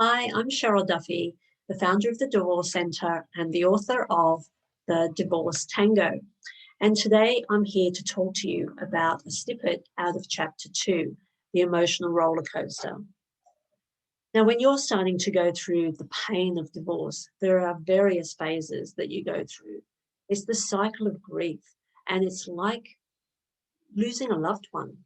Hi, I'm Cheryl Duffy, the founder of the Divorce Centre and the author of The Divorce Tango. And today I'm here to talk to you about a snippet out of Chapter 2, The Emotional Rollercoaster. Now, when you're starting to go through the pain of divorce, there are various phases that you go through. It's the cycle of grief, and it's like losing a loved one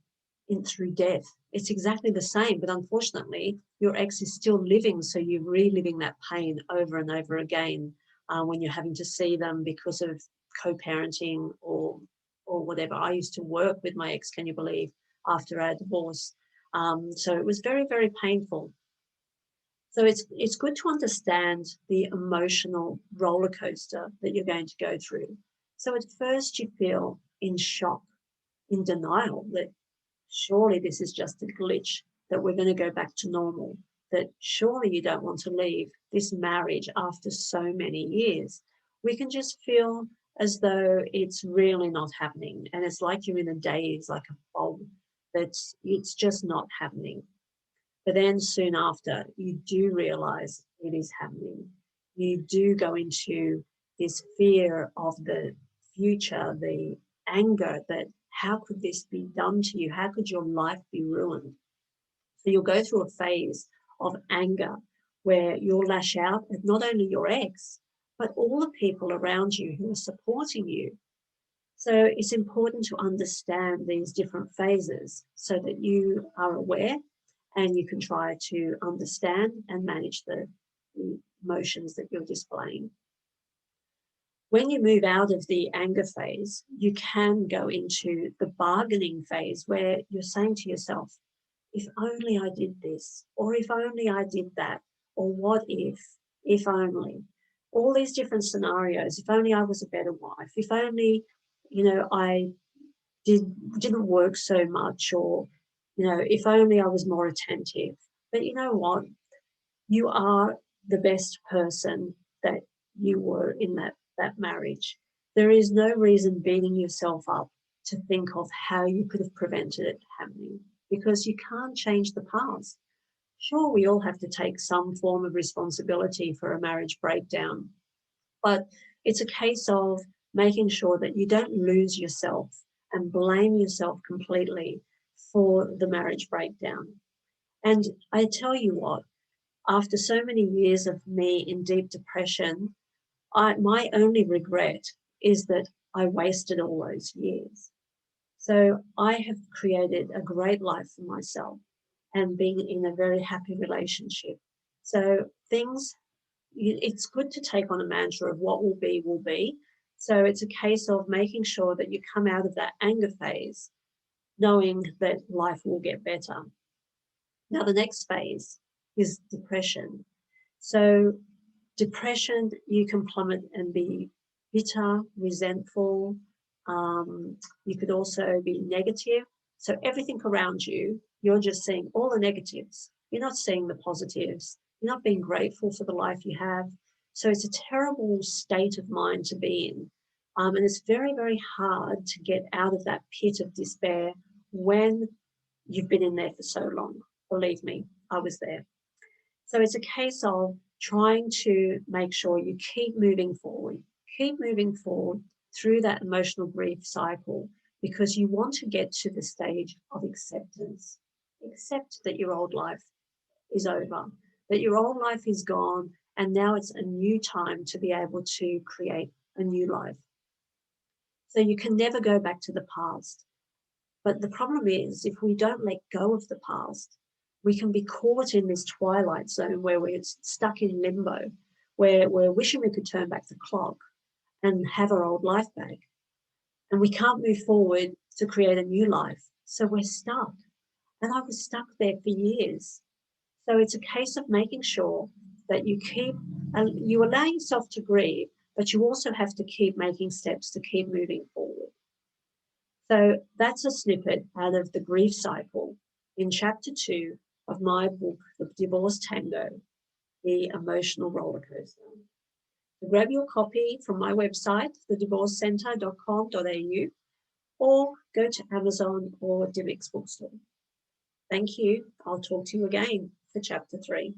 through death. It's exactly the same, but unfortunately, your ex is still living, so you're reliving that pain over and over again when you're having to see them because of co-parenting or whatever. I used to work with my ex, can you believe, after our divorce. So it was very, very painful. So it's good to understand the emotional roller coaster that you're going to go through. So at first you feel in shock, in denial that surely this is just a glitch, that we're going to go back to normal, that surely you don't want to leave this marriage after so many years. We can just feel as though it's really not happening. And it's like you're in a daze, like a fog, that it's just not happening. But then soon after, you do realize it is happening. You do go into this fear of the future, the anger that how could this be done to you? How could your life be ruined? So you'll go through a phase of anger where you'll lash out at not only your ex, but all the people around you who are supporting you. So it's important to understand these different phases so that you are aware and you can try to understand and manage the emotions that you're displaying. When you move out of the anger phase, you can go into the bargaining phase where you're saying to yourself, if only I did this, or if only I did that, or what if only. All these different scenarios, if only I was a better wife, if only, I didn't work so much, or, if only I was more attentive. But you know what? You are the best person that you were in that marriage. There is no reason beating yourself up to think of how you could have prevented it happening, because you can't change the past. Sure, we all have to take some form of responsibility for a marriage breakdown, but it's a case of making sure that you don't lose yourself and blame yourself completely for the marriage breakdown. And I tell you what, after so many years of me in deep depression, my only regret is that I wasted all those years. So I have created a great life for myself and being in a very happy relationship. So it's good to take on a mantra of what will be, will be. So it's a case of making sure that you come out of that anger phase, knowing that life will get better. Now, the next phase is depression. So depression, you can plummet and be bitter, resentful. You could also be negative. So everything around you, you're just seeing all the negatives. You're not seeing the positives. You're not being grateful for the life you have. So it's a terrible state of mind to be in. And it's very, very hard to get out of that pit of despair when you've been in there for so long. Believe me, I was there. So it's a case of trying to make sure you keep moving forward through that emotional grief cycle, because you want to get to the stage of acceptance. Accept that your old life is over, that your old life is gone, and now it's a new time to be able to create a new life. So you can never go back to the past. But the problem is, if we don't let go of the past, we can be caught in this Twilight Zone where we're stuck in limbo, where we're wishing we could turn back the clock and have our old life back. And we can't move forward to create a new life. So we're stuck. And I was stuck there for years. So it's a case of making sure that you allow yourself to grieve, but you also have to keep making steps to keep moving forward. So that's a snippet out of the grief cycle in Chapter 2 of my book, The Divorce Tango, The Emotional Rollercoaster. So grab your copy from my website, thedivorcecentre.com.au, or go to Amazon or Divick's bookstore. Thank you. I'll talk to you again for Chapter 3.